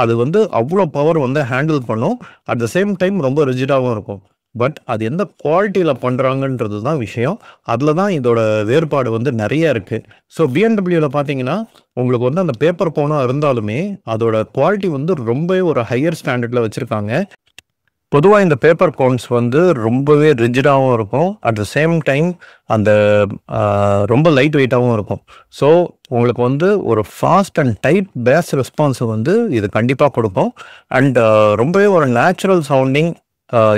அது வந்து அவ்வளோ பவர் வந்து ஹேண்டில் பண்ணும். அட் த சேம் டைம் ரொம்ப ரிஜிடாகவும் இருக்கும். பட் அது எந்த குவாலிட்டியில் பண்ணுறாங்கன்றது தான் விஷயம். அதில் தான் இதோட வேறுபாடு வந்து நிறைய இருக்குது. ஸோ பிஎன்டபிள்யூவில் பார்த்தீங்கன்னா உங்களுக்கு வந்து அந்த பேப்பர் கோனாக இருந்தாலுமே அதோட குவாலிட்டி வந்து ரொம்பவே ஒரு ஹையர் ஸ்டாண்டர்டில் வச்சுருக்காங்க. பொதுவாக இந்த பேப்பர் கோன்ஸ் வந்து ரொம்பவே ரிஜிடாகவும் இருக்கும். அட் த சேம் டைம் அந்த ரொம்ப லைட் வெயிட்டாகவும் இருக்கும். ஸோ உங்களுக்கு வந்து ஒரு ஃபாஸ்ட் அண்ட் டைட் பேஸ் ரெஸ்பான்ஸை வந்து இது கண்டிப்பாக கொடுக்கும். அண்ட் ரொம்பவே ஒரு நேச்சுரல் சவுண்டிங்.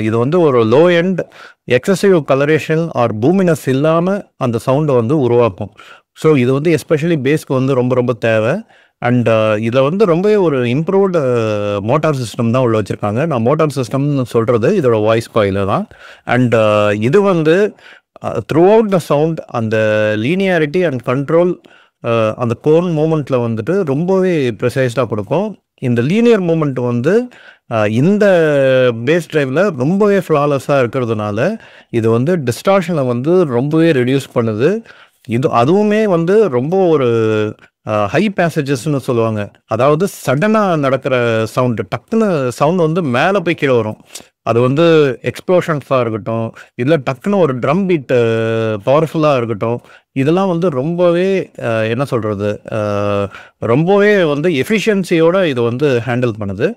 இது வந்து ஒரு low end excessive coloration or boominess இல்லாமல் அந்த சவுண்டை வந்து உருவாக்கும். ஸோ இது வந்து எஸ்பெஷலி பேஸ்க்கு வந்து ரொம்ப ரொம்ப தேவை. அண்ட் இதில் வந்து ரொம்பவே ஒரு இம்ப்ரூவ்டு மோட்டார் சிஸ்டம் தான் உள்ள வச்சுருக்காங்க. நான் மோட்டார் சிஸ்டம்னு சொல்கிறது இதோட வாய்ஸ் காயில தான். அண்ட் இது வந்து த்ரூ அவுட் த சவுண்ட் அந்த லீனியாரிட்டி அண்ட் கண்ட்ரோல் அந்த கோன் மூமெண்ட்டில் வந்துட்டு ரொம்பவே ப்ரிசைஸ்டாக கொடுக்கும். இந்த லீனியர் மூமெண்ட் வந்து இந்த பேஸ் டிரைவில் ரொம்பவே ஃப்ளாலெஸ்ஸாக இருக்கிறதுனால இது வந்து டிஸ்டார்ஷனை வந்து ரொம்பவே ரெடியூஸ் பண்ணுது. அதுவுமே வந்து ரொம்ப ஒரு ஹை பேசேஜஸ்ன்னு சொல்லுவாங்க. அதாவது சடனாக நடக்கிற சவுண்டு, டக்குன்னு சவுண்டு வந்து மேலே போய் கீழே வரும். அது வந்து எக்ஸ்ப்ளோஷன்ஸாக இருக்கட்டும், இல்லை டக்குன்னு ஒரு ட்ரம் பீட்டு பவர்ஃபுல்லாக இருக்கட்டும், இதெல்லாம் வந்து ரொம்பவே என்ன சொல்கிறது, ரொம்பவே வந்து எஃபிஷியன்சியோடு இது வந்து ஹேண்டில் பண்ணுது.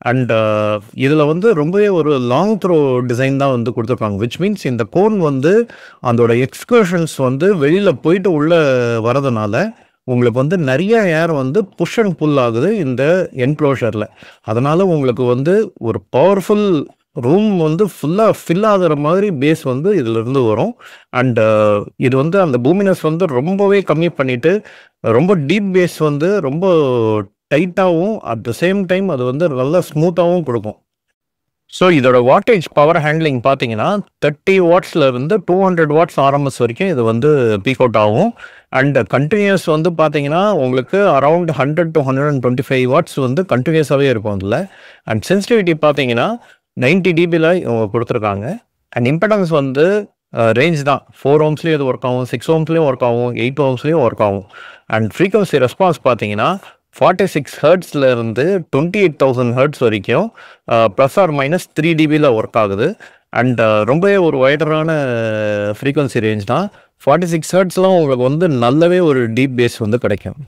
அண்ட் இதில் வந்து ரொம்பவே ஒரு லாங் த்ரோ டிசைன் தான் வந்து கொடுத்துருக்காங்க. விச் மீன்ஸ் இந்த கோன் வந்து அதோட எக்ஸ்கர்ஷன்ஸ் வந்து வெளியில் போயிட்டு உள்ளே வரதுனால உங்களுக்கு வந்து நிறைய ஏர் வந்து புஷ் அண்ட் புல் ஆகுது இந்த என்க்ளோஷரில். அதனால் உங்களுக்கு வந்து ஒரு பவர்ஃபுல் ரூம் வந்து ஃபுல்லாக ஃபில் ஆகிற மாதிரி பேஸ் வந்து இதிலிருந்து வரும். அண்ட் இது வந்து அந்த பூமினஸ் வந்து ரொம்பவே கம்மி பண்ணிவிட்டு ரொம்ப டீப் பேஸ் வந்து ரொம்ப டைட்டாகவும் அட் த சேம் டைம் அது வந்து நல்லா ஸ்மூத்தாகவும் கொடுக்கும். ஸோ இதோட வாட்டேஜ் பவர் ஹேண்ட்லிங் பார்த்தீங்கன்னா 30 வாட்ஸ்லேருந்து 200 வாட்ஸ் ஆர்எம்எஸ் வரைக்கும் இது வந்து பீக் அவுட் ஆகும். அண்ட் கண்டினியூஸ் வந்து பார்த்தீங்கன்னா உங்களுக்கு அரவுண்ட் 100 to 125 வாட்ஸ் வந்து கண்டினியூஸாகவே இருக்கும் அதில். அண்ட் சென்சிட்டிவிட்டி பார்த்தீங்கன்னா 90 dBயில் இவங்க கொடுத்துருக்காங்க. அண்ட் இம்படன்ஸ் வந்து ரேஞ்ச் தான் 4 ohmsலேயும் இது ஒர்க் ஆகும், 6 ohmsலேயும் ஒர்க் ஆகும், 8 ohmsலேயும் ஒர்க் ஆகும். அண்ட் ஃப்ரீக்வன்சி ரெஸ்பான்ஸ் பார்த்தீங்கன்னா 46 ஹெர்ட்ஸ்லேருந்து 28,000 ஹெர்ட்ஸ் வரைக்கும் ப்ளஸ் ஆர் மைனஸ் 3 dBயில் ஒர்க் ஆகுது. அண்ட் ரொம்பவே ஒரு வைடரான ஃப்ரீக்வன்சி ரேஞ்ச் தான். 46 ஹெர்ட்ஸ்லாம் உங்களுக்கு வந்து நல்லாவே ஒரு டீப் பேஸ் வந்து கிடைக்கும்.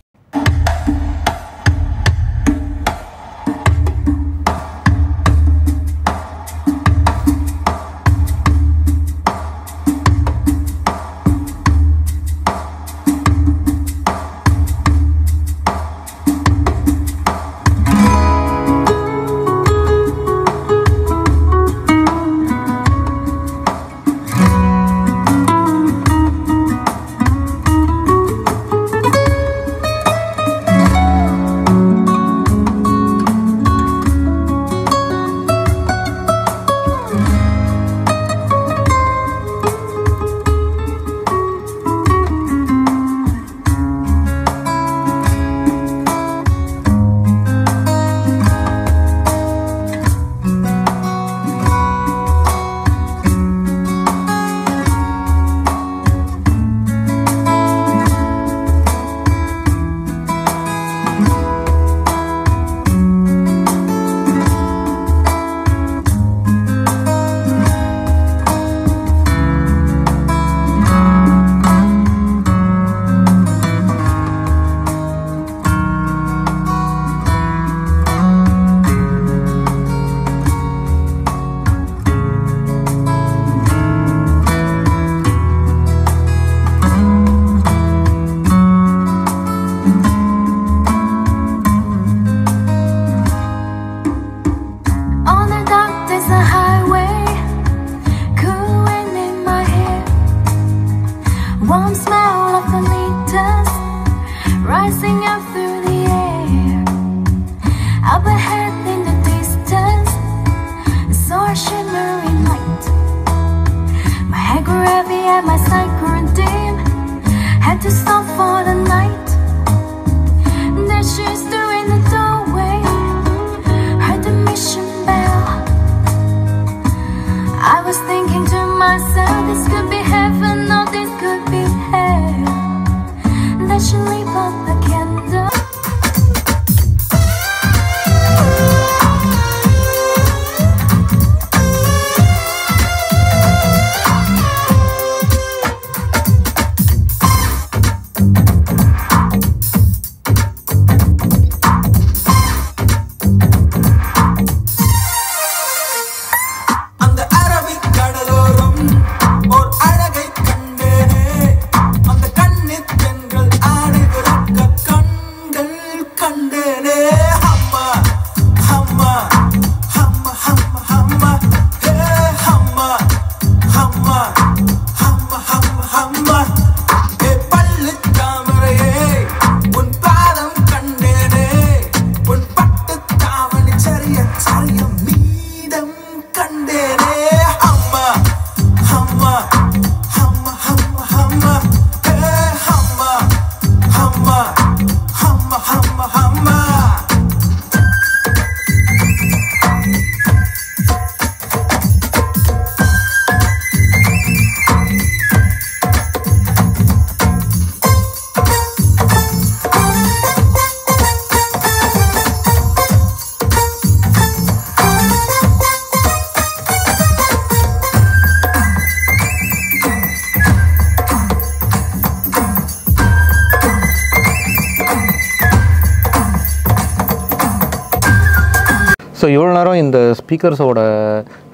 ஸோ இவ்வளோ நேரம் இந்த ஸ்பீக்கர்ஸோட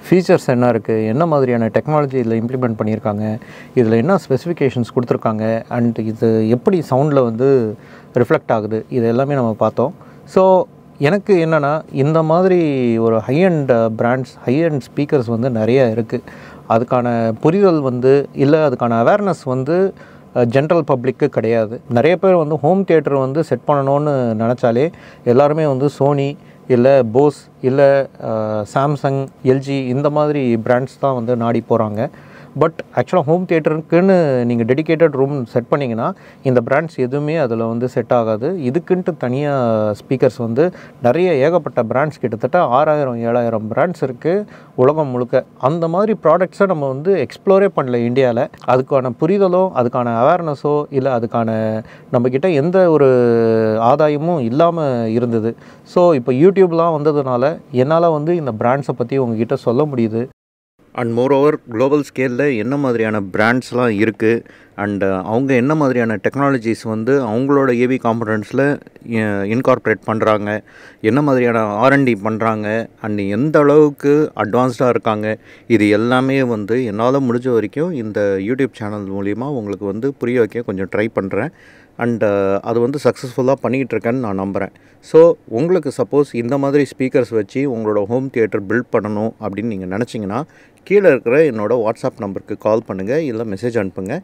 ஃபீச்சர்ஸ் என்ன இருக்குது, என்ன மாதிரியான டெக்னாலஜி இதில் இம்ப்ளிமெண்ட் பண்ணியிருக்காங்க, இதில் என்ன ஸ்பெசிஃபிகேஷன்ஸ் கொடுத்துருக்காங்க, அண்ட் இது எப்படி சவுண்டில் வந்து ரிஃப்ளெக்ட் ஆகுது, இது எல்லாமே நம்ம பார்த்தோம். ஸோ எனக்கு என்னென்னா, இந்த மாதிரி ஒரு high and brands, high and speakers வந்து நிறைய இருக்குது. அதுக்கான புரிதல் வந்து இல்லை, அதுக்கான அவேர்னஸ் வந்து ஜென்ரல் பப்ளிக்கு கிடையாது. நிறைய பேர் வந்து ஹோம் தியேட்டர் வந்து செட் பண்ணணும்னு நினச்சாலே எல்லாருமே வந்து சோனி இல்லை போஸ் இல்லை சாம்சங், எல்ஜி இந்த மாதிரி பிராண்ட்ஸ் தான் வந்து நாடி போகிறாங்க. பட் ஆக்சுவலாக ஹோம் தியேட்டருக்குன்னு நீங்கள் டெடிகேட்டட் ரூம் செட் பண்ணிங்கன்னா இந்த பிராண்ட்ஸ் எதுவுமே அதில் வந்து செட் ஆகாது. இதுக்குன்ட்டு தனியாக ஸ்பீக்கர்ஸ் வந்து நிறைய ஏகப்பட்ட பிராண்ட்ஸ், கிட்டத்தட்ட 6000-7000 பிராண்ட்ஸ் இருக்குது உலகம் முழுக்க. அந்த மாதிரி ப்ராடக்ட்ஸை நம்ம வந்து எக்ஸ்ப்ளோரே பண்ணல இந்தியாவில். அதுக்கான புரிதலோ அதுக்கான அவேர்னஸோ இல்லை அதுக்கான நம்மக்கிட்ட எந்த ஒரு ஆதாயமும் இல்லாமல் இருந்தது. ஸோ இப்போ யூடியூப்லாம் வந்ததுனால என்னால் வந்து இந்த பிராண்ட்ஸை பற்றி உங்ககிட்ட சொல்ல முடியுது. அண்ட் மோரோவர் குளோபல் ஸ்கேலில் என்ன மாதிரியான பிராண்ட்ஸ்லாம் இருக்குது, அண்டு அவங்க என்ன மாதிரியான டெக்னாலஜிஸ் வந்து அவங்களோட ஏவி காம்பனண்ட்ஸில் இன்கார்பரேட் பண்ணுறாங்க, என்ன மாதிரியான R&D பண்ணுறாங்க, அண்ட் எந்த அளவுக்கு அட்வான்ஸ்டாக இருக்காங்க, இது எல்லாமே வந்து என்னால் முடிஞ்ச வரைக்கும் இந்த யூடியூப் சேனல் மூலிமா உங்களுக்கு வந்து புரிய வைக்க கொஞ்சம் ட்ரை பண்ணுறேன். அண்டு அது வந்து சக்ஸஸ்ஃபுல்லாக பண்ணிக்கிட்டு இருக்கேன்னு நான் நம்புகிறேன். ஸோ உங்களுக்கு சப்போஸ் இந்த மாதிரி ஸ்பீக்கர்ஸ் வச்சு உங்களோட ஹோம் தியேட்டர் பில்ட் பண்ணணும் அப்படின்னு நீங்கள் நினச்சிங்கன்னா கீழே இருக்கிற என்னோடய வாட்ஸ்அப் நம்பருக்கு கால் பண்ணுங்கள், இல்லை மெசேஜ் அனுப்புங்க.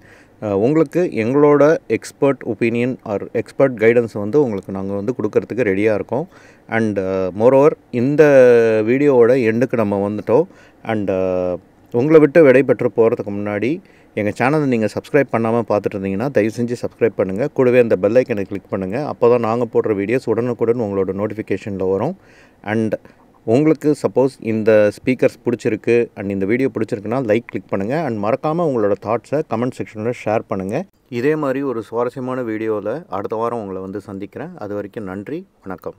உங்களுக்கு எங்களோட expert opinion or expert guidance வந்து உங்களுக்கு நாங்கள் வந்து கொடுக்கறதுக்கு ரெடியாக இருக்கோம். அண்ட் மோரோவர் இந்த வீடியோவோட எண்டுக்கு நம்ம வந்துட்டோம். அண்ட் உங்களை விட்டு விடைபெற்று போகிறதுக்கு முன்னாடி எங்கள் சேனலை நீங்கள் சப்ஸ்கிரைப் பண்ணாமல் பார்த்துட்டு இருந்தீங்கன்னா தயவு செஞ்சு சப்ஸ்கிரைப் பண்ணுங்கள். கூடவே அந்த பெல் ஐக்கனை கிளிக் பண்ணுங்கள். அப்போ தான் நாங்கள் போடுற வீடியோஸ் உடனுக்குடன் உங்களோட நோட்டிஃபிகேஷனில் வரும். அண்ட் உங்களுக்கு சப்போஸ் இந்த ஸ்பீக்கர்ஸ் பிடிச்சிருக்கு அண்ட் இந்த வீடியோ பிடிச்சிருக்குன்னா லைக் கிளிக் பண்ணுங்கள். அண்ட் மறக்காமல் உங்களோட தாட்ஸை கமெண்ட் செக்ஷனில் ஷேர் பண்ணுங்கள். இதே மாதிரி ஒரு சுவாரஸ்யமான வீடியோவில் அடுத்த வாரம் உங்களை வந்து சந்திக்கிறேன். அது வரைக்கும் நன்றி, வணக்கம்.